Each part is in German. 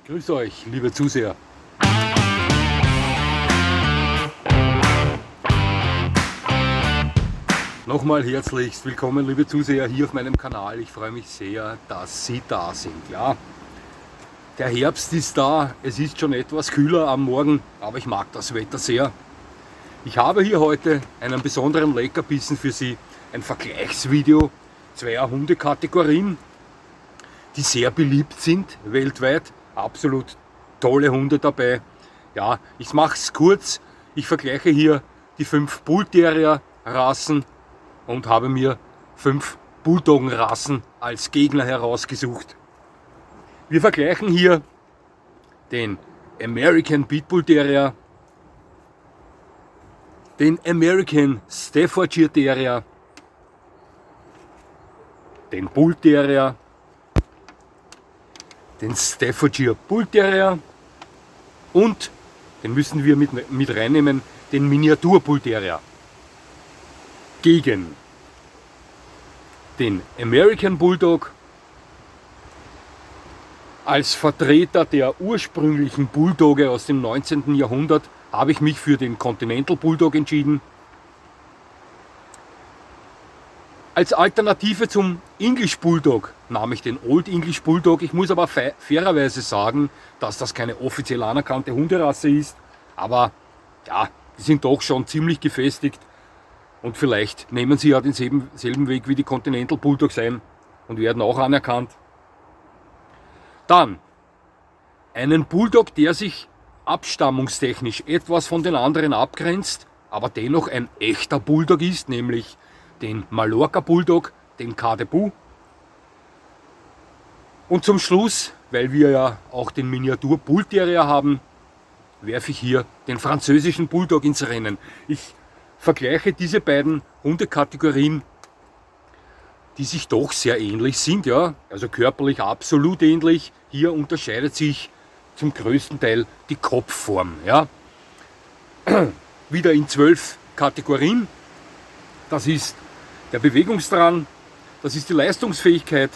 Grüß euch, liebe Zuseher. Nochmal herzlichst willkommen, liebe Zuseher, hier auf meinem Kanal. Ich freue mich sehr, dass Sie da sind. Ja, der Herbst ist da, es ist schon etwas kühler am Morgen, aber ich mag das Wetter sehr. Ich habe hier heute einen besonderen Leckerbissen für Sie, ein Vergleichsvideo zweier Hundekategorien, die sehr beliebt sind weltweit. Absolut tolle Hunde dabei. Ja, ich mache es kurz. Ich vergleiche hier die 5 Bull Terrier Rassen und habe mir 5 Bulldoggen Rassen als Gegner herausgesucht. Wir vergleichen hier den American Pitbull Terrier, den American Staffordshire Terrier, den Bull Terrier, den Staffordshire Bull Terrier und, den müssen wir mit reinnehmen, den Miniatur Bull Terrier gegen den American Bulldog. Als Vertreter der ursprünglichen Bulldogge aus dem 19. Jahrhundert habe ich mich für den Continental Bulldog entschieden. Als Alternative zum English Bulldog nahm ich den Old English Bulldog. Ich muss aber fairerweise sagen, dass das keine offiziell anerkannte Hunderasse ist. Aber ja, die sind doch schon ziemlich gefestigt. Und vielleicht nehmen sie ja denselben Weg wie die Continental Bulldogs ein und werden auch anerkannt. Dann einen Bulldog, der sich abstammungstechnisch etwas von den anderen abgrenzt, aber dennoch ein echter Bulldog ist, nämlich den Mallorca Bulldog, den Cardebu. Und zum Schluss, weil wir ja auch den Miniatur Bull Terrier haben, werfe ich hier den französischen Bulldog ins Rennen. Ich vergleiche diese beiden Hundekategorien, die sich doch sehr ähnlich sind, ja, also körperlich absolut ähnlich. Hier unterscheidet sich zum größten Teil die Kopfform. Ja. Wieder in 12 Kategorien. Das ist der Bewegungsdrang, das ist die Leistungsfähigkeit,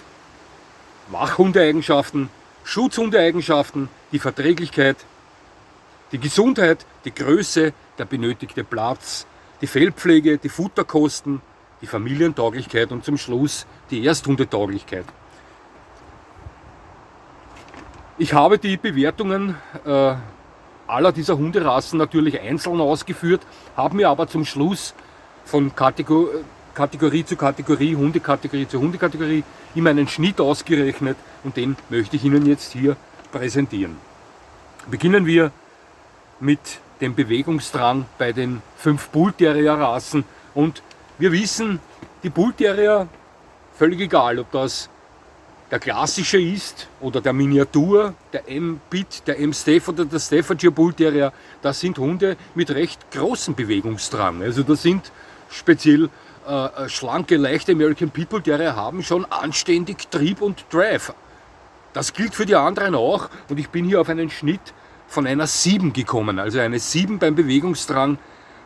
Wachhundeeigenschaften, Schutzhundeeigenschaften, die Verträglichkeit, die Gesundheit, die Größe, der benötigte Platz, die Fellpflege, die Futterkosten, die Familientauglichkeit und zum Schluss die Ersthundetauglichkeit. Ich habe die Bewertungen aller dieser Hunderassen natürlich einzeln ausgeführt, habe mir aber zum Schluss von Kategorie zu Kategorie, Hundekategorie zu Hundekategorie immer einen Schnitt ausgerechnet und den möchte ich Ihnen jetzt hier präsentieren. Beginnen wir mit dem Bewegungsdrang bei den 5 Bull Terrier Rassen und wir wissen, die Bull Terrier, völlig egal, ob das der klassische ist oder der Miniatur, der M-Pit, der M-Staff oder der Staffordshire Bull Terrier, das sind Hunde mit recht großem Bewegungsdrang. Also das sind speziell schlanke, leichte American Pitbull Terrier haben schon anständig Trieb und Drive. Das gilt für die anderen auch und ich bin hier auf einen Schnitt von einer 7 gekommen, also eine 7 beim Bewegungsdrang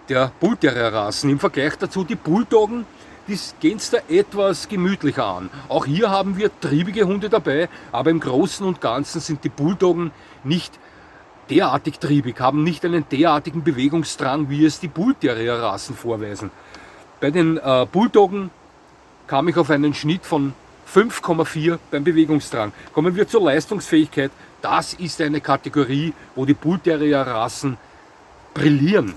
der Bull Terrier Rassen. Im Vergleich dazu die Bulldoggen, die gehen es da etwas gemütlicher an. Auch hier haben wir triebige Hunde dabei, aber im Großen und Ganzen sind die Bulldoggen nicht derartig triebig, haben nicht einen derartigen Bewegungsdrang, wie es die Bull Terrier Rassen vorweisen. Bei den Bulldoggen kam ich auf einen Schnitt von 5,4 beim Bewegungsdrang. Kommen wir zur Leistungsfähigkeit. Das ist eine Kategorie, wo die Bull Terrier Rassen brillieren.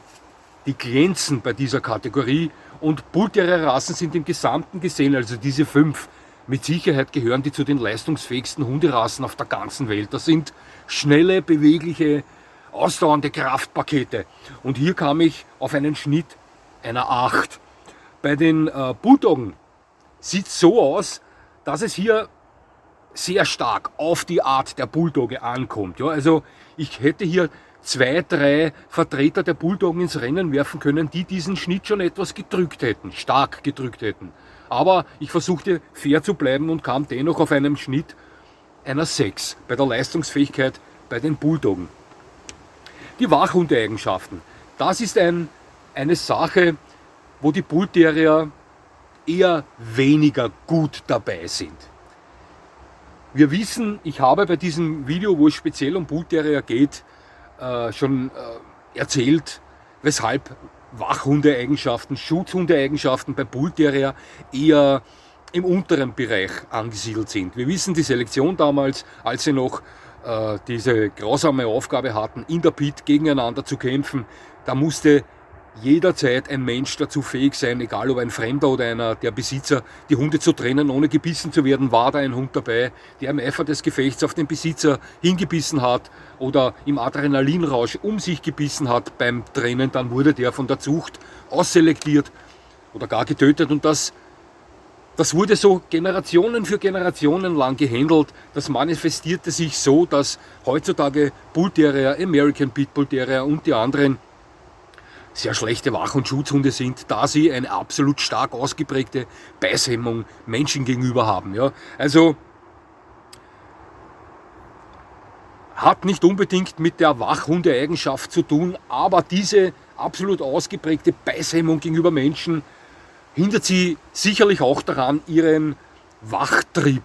Die glänzen bei dieser Kategorie und Bull Terrier Rassen sind im Gesamten gesehen, also diese 5, mit Sicherheit gehören die zu den leistungsfähigsten Hunderassen auf der ganzen Welt. Das sind schnelle, bewegliche, ausdauernde Kraftpakete. Und hier kam ich auf einen Schnitt einer 8. Bei den Bulldoggen sieht es so aus, dass es hier sehr stark auf die Art der Bulldogge ankommt. Ja, also ich hätte hier 2, 3 Vertreter der Bulldoggen ins Rennen werfen können, die diesen Schnitt schon etwas gedrückt hätten, stark gedrückt hätten. Aber ich versuchte fair zu bleiben und kam dennoch auf einen Schnitt einer 6 bei der Leistungsfähigkeit bei den Bulldoggen. Die Wachhundeeigenschaften, das ist eine Sache, wo die Bull Terrier eher weniger gut dabei sind. Wir wissen, ich habe bei diesem Video, wo es speziell um Bullterrier geht, schon erzählt, weshalb Wachhundeeigenschaften, Schutzhundeeigenschaften bei Bullterrier eher im unteren Bereich angesiedelt sind. Wir wissen, die Selektion damals, als sie noch diese grausame Aufgabe hatten, in der Pit gegeneinander zu kämpfen, da musste jederzeit ein Mensch dazu fähig sein, egal ob ein Fremder oder einer der Besitzer, die Hunde zu trennen, ohne gebissen zu werden. War da ein Hund dabei, der im Eifer des Gefechts auf den Besitzer hingebissen hat oder im Adrenalinrausch um sich gebissen hat beim Trennen, dann wurde der von der Zucht ausselektiert oder gar getötet. Und das wurde so Generationen für Generationen lang gehandelt. Das manifestierte sich so, dass heutzutage Bullterrier, American Pit Bull Terrier und die anderen sehr schlechte Wach- und Schutzhunde sind, da sie eine absolut stark ausgeprägte Beißhemmung Menschen gegenüber haben. Ja. Also hat nicht unbedingt mit der Wachhundeeigenschaft zu tun, aber diese absolut ausgeprägte Beißhemmung gegenüber Menschen hindert sie sicherlich auch daran, ihren Wachtrieb,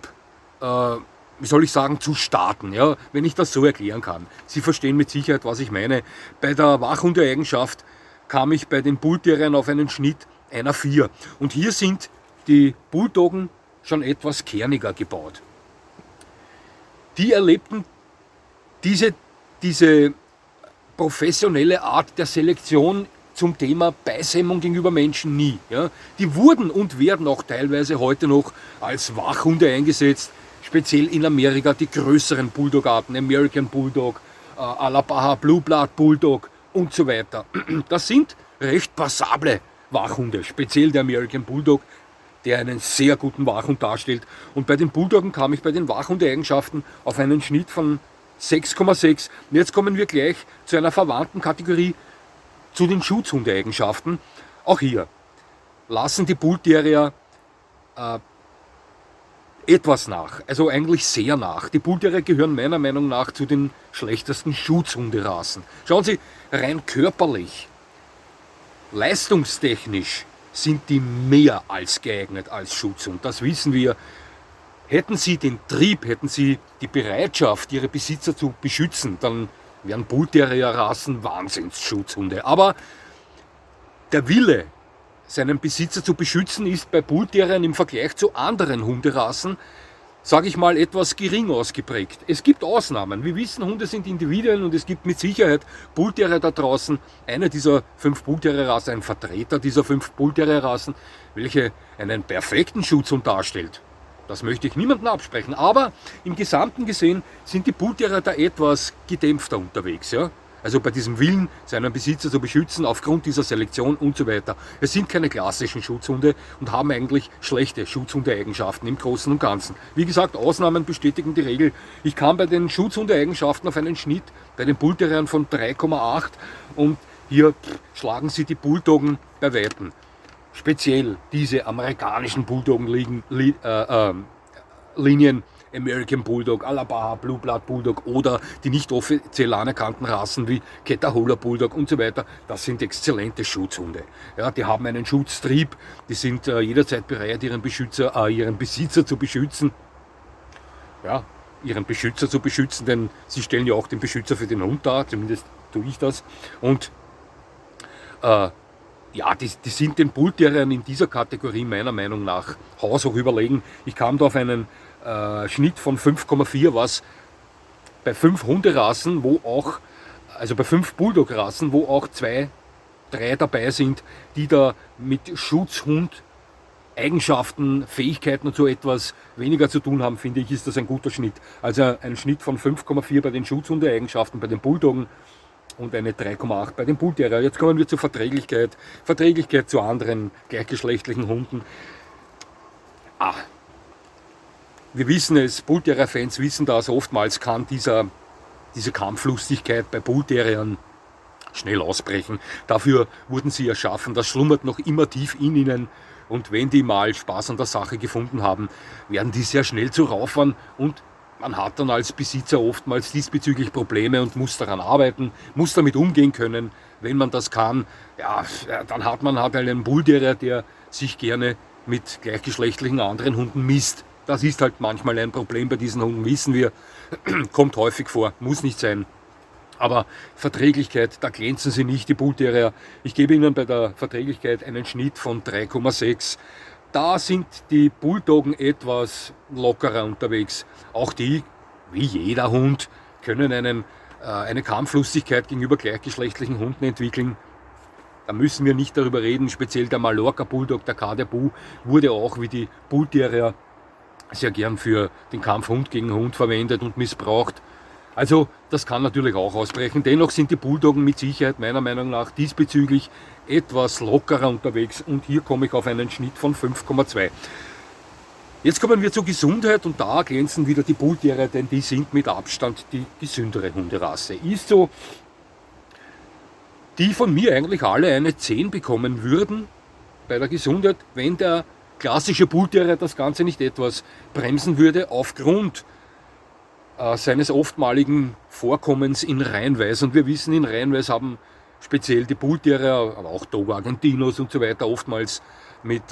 wie soll ich sagen, zu starten, ja, wenn ich das so erklären kann. Sie verstehen mit Sicherheit, was ich meine. Bei der Wachhundeeigenschaft kam ich bei den Bullterriern auf einen Schnitt einer 4. Und hier sind die Bulldoggen schon etwas kerniger gebaut. Die erlebten diese professionelle Art der Selektion zum Thema Beißhemmung gegenüber Menschen nie. Ja. Die wurden und werden auch teilweise heute noch als Wachhunde eingesetzt, speziell in Amerika die größeren Bulldog-Arten, American Bulldog, Alabaha Blue Blood Bulldog und so weiter. Das sind recht passable Wachhunde, speziell der American Bulldog, der einen sehr guten Wachhund darstellt. Und bei den Bulldoggen kam ich bei den Wachhundeeigenschaften auf einen Schnitt von 6,6. Und jetzt kommen wir gleich zu einer verwandten Kategorie, zu den Schutzhundeeigenschaften. Auch hier lassen die Bullterrier etwas nach, also eigentlich sehr nach. Die Bullterrier gehören meiner Meinung nach zu den schlechtesten Schutzhunderassen. Schauen Sie, rein körperlich, leistungstechnisch sind die mehr als geeignet als Schutzhund. Das wissen wir. Hätten sie den Trieb, hätten sie die Bereitschaft, ihre Besitzer zu beschützen, dann wären Bullterrier-Rassen Wahnsinnsschutzhunde. Aber der Wille, seinen Besitzer zu beschützen, ist bei Bullterriern im Vergleich zu anderen Hunderassen, sage ich mal, etwas gering ausgeprägt. Es gibt Ausnahmen. Wir wissen, Hunde sind Individuen und es gibt mit Sicherheit Bullterrier da draußen, eine dieser 5 Bullterrier-Rassen, ein Vertreter dieser 5 Bullterrier-Rassen, welche einen perfekten Schutzhund darstellt. Das möchte ich niemandem absprechen, aber im Gesamten gesehen sind die Bullterrier da etwas gedämpfter unterwegs. Ja? Also bei diesem Willen, seinen Besitzer zu beschützen, aufgrund dieser Selektion und so weiter. Es sind keine klassischen Schutzhunde und haben eigentlich schlechte Schutzhundeeigenschaften im Großen und Ganzen. Wie gesagt, Ausnahmen bestätigen die Regel. Ich kam bei den Schutzhundeeigenschaften auf einen Schnitt bei den Bullterriern von 3,8 und hier schlagen sie die Bulldoggen bei Weitem. Speziell diese amerikanischen Bulldoggen-Linien, American Bulldog, Alabaha Blue Blood Bulldog oder die nicht offiziell anerkannten Rassen wie Catahoula Bulldog und so weiter, das sind exzellente Schutzhunde. Ja, die haben einen Schutztrieb, die sind jederzeit bereit, ihren Besitzer zu beschützen. Ja, ihren Beschützer zu beschützen, denn sie stellen ja auch den Beschützer für den Hund dar, zumindest tue ich das. Und ja, die sind den Bullterriern in dieser Kategorie meiner Meinung nach haushoch überlegen. Ich kam da auf einen Schnitt von 5,4, was bei 5 Hunderassen, also bei 5 Bulldog-Rassen, wo auch 2, 3 dabei sind, die da mit Schutzhund Eigenschaften, Fähigkeiten und so etwas weniger zu tun haben, finde ich, ist das ein guter Schnitt. Also ein Schnitt von 5,4 bei den Schutzhundeeigenschaften bei den Bulldoggen und eine 3,8 bei den Bullterrier. Jetzt kommen wir zur Verträglichkeit. Verträglichkeit zu anderen gleichgeschlechtlichen Hunden. Wir wissen es, Bullterrier-Fans wissen das, oftmals kann diese Kampflustigkeit bei Bullterriern schnell ausbrechen. Dafür wurden sie erschaffen, das schlummert noch immer tief in ihnen. Und wenn die mal Spaß an der Sache gefunden haben, werden die sehr schnell zu Raufern und man hat dann als Besitzer oftmals diesbezüglich Probleme und muss daran arbeiten, muss damit umgehen können. Wenn man das kann, ja, dann hat man einen Bullterrier, der sich gerne mit gleichgeschlechtlichen anderen Hunden misst. Das ist halt manchmal ein Problem bei diesen Hunden, wissen wir, kommt häufig vor, muss nicht sein. Aber Verträglichkeit, da glänzen sie nicht, die Bull Terrier. Ich gebe Ihnen bei der Verträglichkeit einen Schnitt von 3,6. Da sind die Bulldoggen etwas lockerer unterwegs. Auch die, wie jeder Hund, können eine Kampflustigkeit gegenüber gleichgeschlechtlichen Hunden entwickeln. Da müssen wir nicht darüber reden. Speziell der Mallorca Bulldog, der Caribou, wurde auch wie die Bull Terrier sehr gern für den Kampf Hund gegen Hund verwendet und missbraucht. Also das kann natürlich auch ausbrechen. Dennoch sind die Bulldoggen mit Sicherheit meiner Meinung nach diesbezüglich etwas lockerer unterwegs und hier komme ich auf einen Schnitt von 5,2. Jetzt kommen wir zur Gesundheit und da glänzen wieder die Bull Terrier, denn die sind mit Abstand die gesündere Hunderasse. Ist so, die von mir eigentlich alle eine 10 bekommen würden bei der Gesundheit, wenn der klassische Bull Terrier das Ganze nicht etwas bremsen würde aufgrund seines oftmaligen Vorkommens in Reinweiß. Und wir wissen, in Reinweiß haben speziell die Bull Terrier, aber auch Dogo Argentinos und so weiter oftmals mit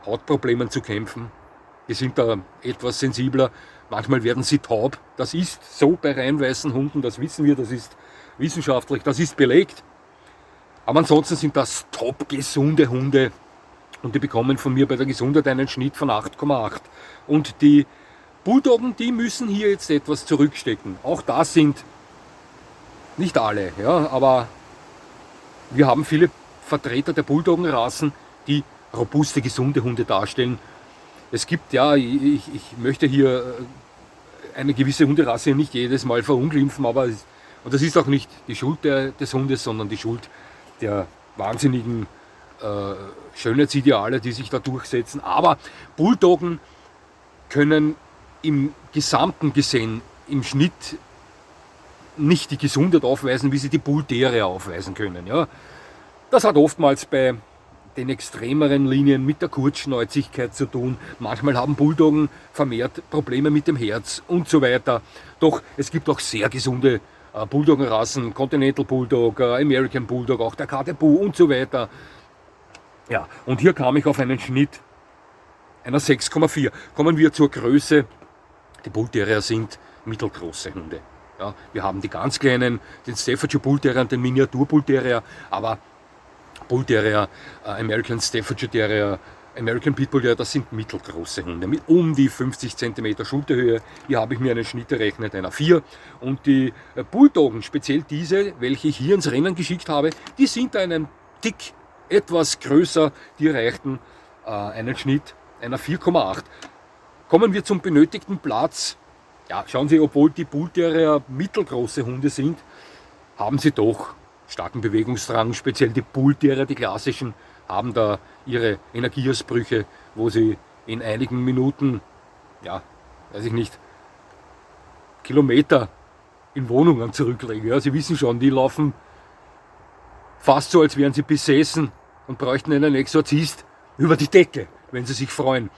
Hautproblemen zu kämpfen. Die sind da etwas sensibler. Manchmal werden sie taub. Das ist so bei reinweißen Hunden, das wissen wir, das ist wissenschaftlich, das ist belegt. Aber ansonsten sind das top gesunde Hunde und die bekommen von mir bei der Gesundheit einen Schnitt von 8,8. Und die Bulldoggen, die müssen hier jetzt etwas zurückstecken. Auch das sind nicht alle, ja, aber wir haben viele Vertreter der Bulldoggenrassen, die robuste, gesunde Hunde darstellen. Es gibt, ja, ich möchte hier eine gewisse Hunderasse nicht jedes Mal verunglimpfen, aber und das ist auch nicht die Schuld des Hundes, sondern die Schuld der wahnsinnigen Schönheitsideale, die sich da durchsetzen. Aber Bulldoggen können im Gesamten gesehen, im Schnitt nicht die Gesundheit aufweisen, wie sie die Bull Terrier aufweisen können. Ja. Das hat oftmals bei den extremeren Linien mit der Kurzschnäuzigkeit zu tun. Manchmal haben Bulldoggen vermehrt Probleme mit dem Herz und so weiter. Doch es gibt auch sehr gesunde Bulldoggenrassen, Continental Bulldog, American Bulldog, auch der Caribou und so weiter. Ja, und hier kam ich auf einen Schnitt einer 6,4. Kommen wir zur Größe. Die Bull Terrier sind mittelgroße Hunde. Ja, wir haben die ganz kleinen, den Staffordshire Bull Terrier und den Miniatur Bull Terrier, aber Bull Terrier, American Staffordshire Terrier, American Pit Bull Terrier, das sind mittelgroße Hunde mit um die 50 cm Schulterhöhe. Hier habe ich mir einen Schnitt errechnet, einer 4. Und die Bulldoggen, speziell diese, welche ich hier ins Rennen geschickt habe, die sind einen Tick etwas größer, die erreichten einen Schnitt einer 4,8. Kommen wir zum benötigten Platz. Ja, schauen Sie, obwohl die Bull Terrier mittelgroße Hunde sind, haben sie doch starken Bewegungsdrang. Speziell die Bull Terrier, die klassischen, haben da ihre Energieausbrüche, wo sie in einigen Minuten, ja, weiß ich nicht, Kilometer in Wohnungen zurücklegen. Ja, Sie wissen schon, die laufen fast so, als wären sie besessen und bräuchten einen Exorzist über die Decke, wenn sie sich freuen.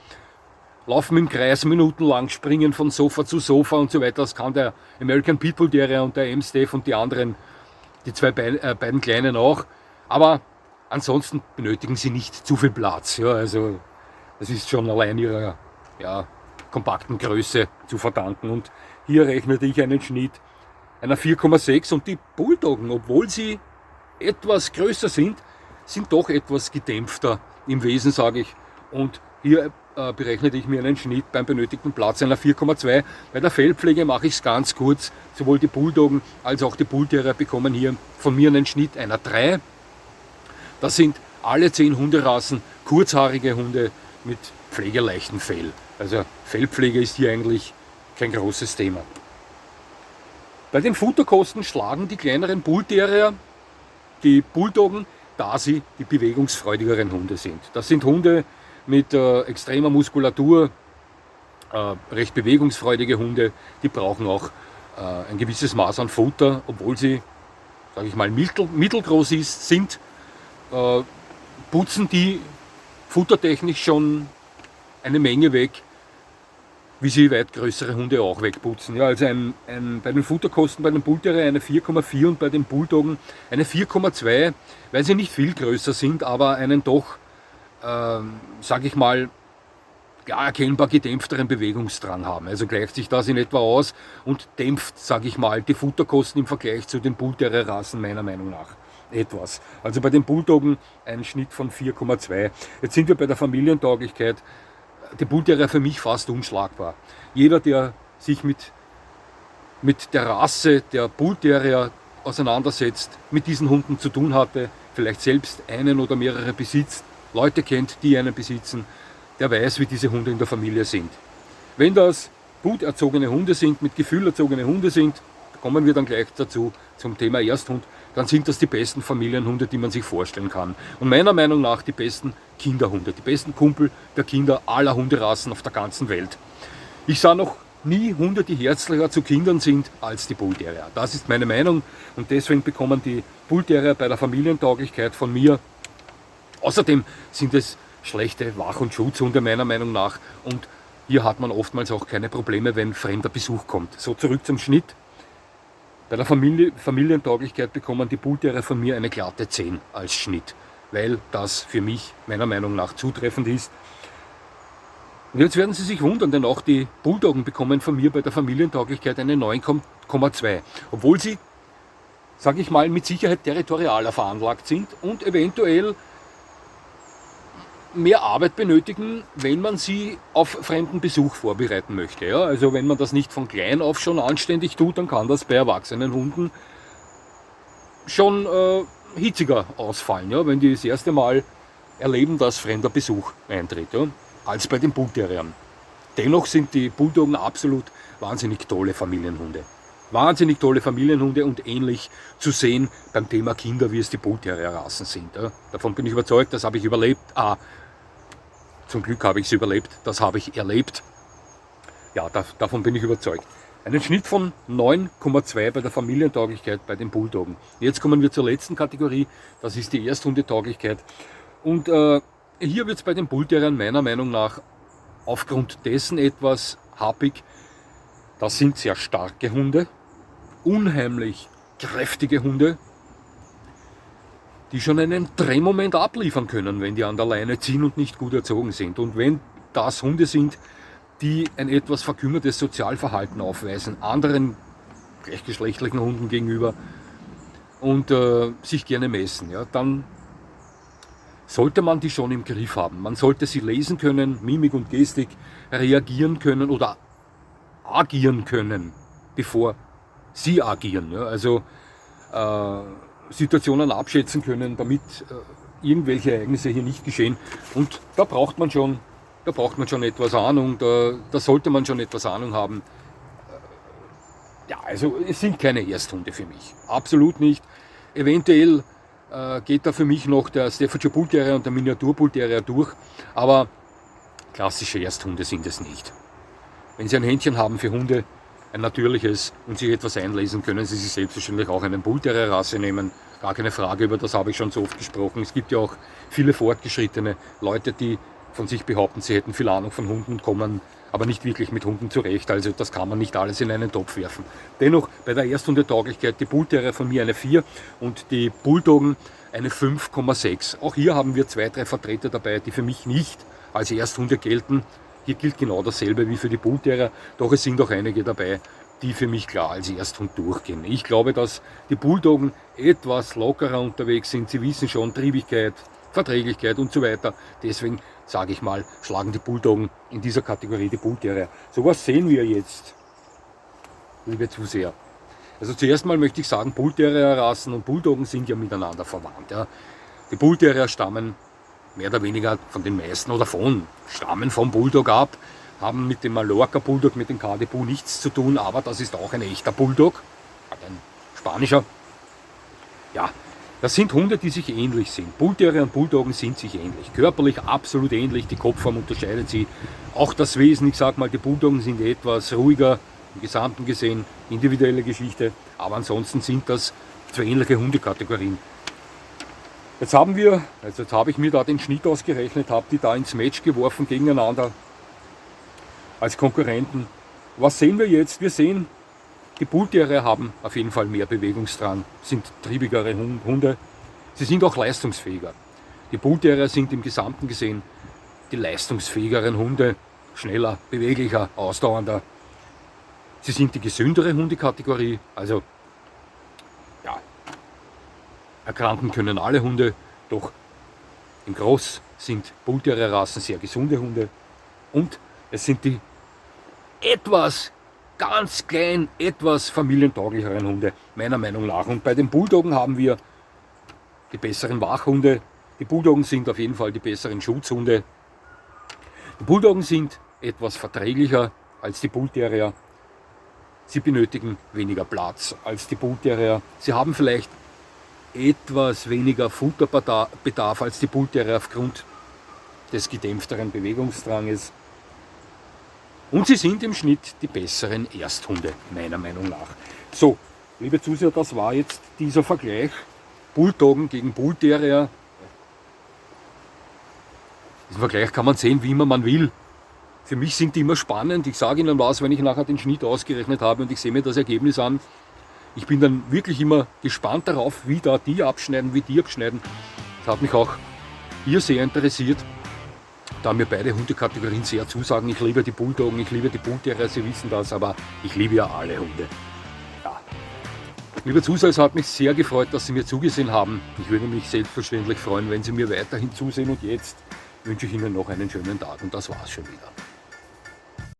Laufen im Kreis minutenlang, springen von Sofa zu Sofa und so weiter. Das kann der American Pit Bull Terrier und der Amstaff und die anderen, die beiden Kleinen auch. Aber ansonsten benötigen sie nicht zu viel Platz. Ja, also das ist schon allein ihrer kompakten Größe zu verdanken. Und hier rechnete ich einen Schnitt einer 4,6 und die Bulldoggen, obwohl sie etwas größer sind, sind doch etwas gedämpfter im Wesen, sage ich. Und hier berechnete ich mir einen Schnitt beim benötigten Platz einer 4,2. Bei der Fellpflege mache ich es ganz kurz. Sowohl die Bulldoggen als auch die Bull Terrier bekommen hier von mir einen Schnitt einer 3. Das sind alle 10 Hunderassen kurzhaarige Hunde mit pflegeleichtem Fell. Also Fellpflege ist hier eigentlich kein großes Thema. Bei den Futterkosten schlagen die kleineren Bull Terrier die Bulldoggen, da sie die bewegungsfreudigeren Hunde sind. Das sind Hunde mit extremer Muskulatur, recht bewegungsfreudige Hunde, die brauchen auch ein gewisses Maß an Futter, obwohl sie, sage ich mal, mittelgroß sind, putzen die futtertechnisch schon eine Menge weg, wie sie weit größere Hunde auch wegputzen. Ja, also bei den Futterkosten bei den Bull Terrier eine 4,4 und bei den Bulldoggen eine 4,2, weil sie nicht viel größer sind, aber einen doch, sage ich mal, klar erkennbar gedämpfteren Bewegungsdrang haben. Also gleicht sich das in etwa aus und dämpft, sage ich mal, die Futterkosten im Vergleich zu den Bullterrier-Rassen meiner Meinung nach etwas. Also bei den Bulldoggen ein Schnitt von 4,2. Jetzt sind wir bei der Familientauglichkeit. Die Bullterrier für mich fast unschlagbar. Jeder, der sich mit der Rasse der Bullterrier auseinandersetzt, mit diesen Hunden zu tun hatte, vielleicht selbst einen oder mehrere besitzt, Leute kennt, die einen besitzen, der weiß, wie diese Hunde in der Familie sind. Wenn das gut erzogene Hunde sind, mit Gefühl erzogene Hunde sind, da kommen wir dann gleich dazu zum Thema Ersthund, dann sind das die besten Familienhunde, die man sich vorstellen kann. Und meiner Meinung nach die besten Kinderhunde, die besten Kumpel der Kinder aller Hunderassen auf der ganzen Welt. Ich sah noch nie Hunde, die herzlicher zu Kindern sind als die Bullterrier. Das ist meine Meinung und deswegen bekommen die Bullterrier bei der Familientauglichkeit von mir. Außerdem sind es schlechte Wach- und Schutzhunde meiner Meinung nach und hier hat man oftmals auch keine Probleme, wenn fremder Besuch kommt. So, zurück zum Schnitt. Bei der Familientauglichkeit bekommen die Bullterrier von mir eine glatte 10 als Schnitt, weil das für mich meiner Meinung nach zutreffend ist. Und jetzt werden Sie sich wundern, denn auch die Bulldoggen bekommen von mir bei der Familientauglichkeit eine 9,2, obwohl sie, sage ich mal, mit Sicherheit territorialer veranlagt sind und eventuell mehr Arbeit benötigen, wenn man sie auf fremden Besuch vorbereiten möchte. Ja? Also wenn man das nicht von klein auf schon anständig tut, dann kann das bei erwachsenen Hunden schon hitziger ausfallen, ja? Wenn die das erste Mal erleben, dass fremder Besuch eintritt, ja? Als bei den Bullterriern. Dennoch sind die Bulldoggen absolut wahnsinnig tolle Familienhunde. Wahnsinnig tolle Familienhunde und ähnlich zu sehen beim Thema Kinder, wie es die Bullterrier-Rassen sind. Ja? Davon bin ich überzeugt, das habe ich überlebt. Zum Glück habe ich es überlebt, das habe ich erlebt. Ja, davon bin ich überzeugt. Einen Schnitt von 9,2 bei der Familientauglichkeit bei den Bulldoggen. Jetzt kommen wir zur letzten Kategorie, das ist die Ersthundetauglichkeit. Und hier wird es bei den Bullterriern meiner Meinung nach aufgrund dessen etwas happig. Das sind sehr starke Hunde, unheimlich kräftige Hunde, die schon einen Drehmoment abliefern können, wenn die an der Leine ziehen und nicht gut erzogen sind. Und wenn das Hunde sind, die ein etwas verkümmertes Sozialverhalten aufweisen, anderen gleichgeschlechtlichen Hunden gegenüber und sich gerne messen, ja, dann sollte man die schon im Griff haben. Man sollte sie lesen können, Mimik und Gestik, reagieren können oder agieren können, bevor sie agieren. Ja, also Situationen abschätzen können, damit irgendwelche Ereignisse hier nicht geschehen. Und da braucht man schon etwas Ahnung, da sollte man schon etwas Ahnung haben. Ja, also es sind keine Ersthunde für mich. Absolut nicht. Eventuell geht da für mich noch der Staffordshire Bull Terrier und der Miniatur Bull Terrier durch, aber klassische Ersthunde sind es nicht. Wenn Sie ein Händchen haben für Hunde, ein natürliches, und sich etwas einlesen, können Sie sich selbstverständlich auch einen Bull Terrier Rasse nehmen. Gar keine Frage, über das habe ich schon so oft gesprochen. Es gibt ja auch viele fortgeschrittene Leute, die von sich behaupten, sie hätten viel Ahnung von Hunden, kommen aber nicht wirklich mit Hunden zurecht. Also das kann man nicht alles in einen Topf werfen. Dennoch bei der Ersthundetauglichkeit die Bull Terrier von mir eine 4 und die Bulldoggen eine 5,6. Auch hier haben wir 2, 3 Vertreter dabei, die für mich nicht als Ersthunde gelten. Hier gilt genau dasselbe wie für die Bull Terrier, doch es sind auch einige dabei, die für mich klar als Ersthund durchgehen. Ich glaube, dass die Bulldoggen etwas lockerer unterwegs sind. Sie wissen schon, Triebigkeit, Verträglichkeit und so weiter. Deswegen sage ich mal, schlagen die Bulldoggen in dieser Kategorie die Bull Terrier. So was sehen wir jetzt, liebe Zuseher. Also zuerst mal möchte ich sagen, Bull Terrier Rassen und Bulldoggen sind ja miteinander verwandt. Ja. Die Bull Terrier stammen mehr oder weniger von den meisten oder stammen vom Bulldog ab, haben mit dem Mallorca Bulldog, mit dem Cardibu nichts zu tun, aber das ist auch ein echter Bulldog, ein spanischer. Ja, das sind Hunde, die sich ähnlich sind. Bull Terrier und Bulldoggen sind sich ähnlich, körperlich absolut ähnlich, die Kopfform unterscheidet sie. Auch das Wesen, ich sage mal, die Bulldoggen sind etwas ruhiger, im Gesamten gesehen, individuelle Geschichte, aber ansonsten sind das 2 ähnliche Hundekategorien. Jetzt habe ich mir da den Schnitt ausgerechnet, habe die da ins Match geworfen gegeneinander als Konkurrenten. Was sehen wir jetzt? Wir sehen, die Bull Terrier haben auf jeden Fall mehr Bewegungsdrang, sind triebigere Hunde. Sie sind auch leistungsfähiger. Die Bull Terrier sind im Gesamten gesehen die leistungsfähigeren Hunde. schneller, beweglicher, ausdauernder. Sie sind die gesündere Hundekategorie, also ja, erkranken können alle Hunde, doch im Groß sind Bullterrier-Rassen sehr gesunde Hunde und es sind die etwas ganz klein, etwas familientauglicheren Hunde, meiner Meinung nach. Und bei den Bulldoggen haben wir die besseren Wachhunde. Die Bulldoggen sind auf jeden Fall die besseren Schutzhunde. Die Bulldoggen sind etwas verträglicher als die Bullterrier. Sie benötigen weniger Platz als die Bullterrier. Sie haben vielleicht etwas weniger Futterbedarf als die Bullterrier aufgrund des gedämpfteren Bewegungsdranges. Und sie sind im Schnitt die besseren Ersthunde, meiner Meinung nach. So, liebe Zuseher, das war jetzt dieser Vergleich Bulldoggen gegen Bullterrier. Diesen Vergleich kann man sehen, wie immer man will. Für mich sind die immer spannend. Ich sage Ihnen was, wenn ich nachher den Schnitt ausgerechnet habe und ich sehe mir das Ergebnis an. Ich bin dann wirklich immer gespannt darauf, wie da die abschneiden, wie die abschneiden. Das hat mich auch hier sehr interessiert, da mir beide Hundekategorien sehr zusagen. Ich liebe die Bulldoggen, ich liebe die Bullterrier, Sie wissen das, aber ich liebe ja alle Hunde. Ja. Liebe Zuseher, es hat mich sehr gefreut, dass Sie mir zugesehen haben. Ich würde mich selbstverständlich freuen, wenn Sie mir weiterhin zusehen und jetzt wünsche ich Ihnen noch einen schönen Tag und das war's schon wieder.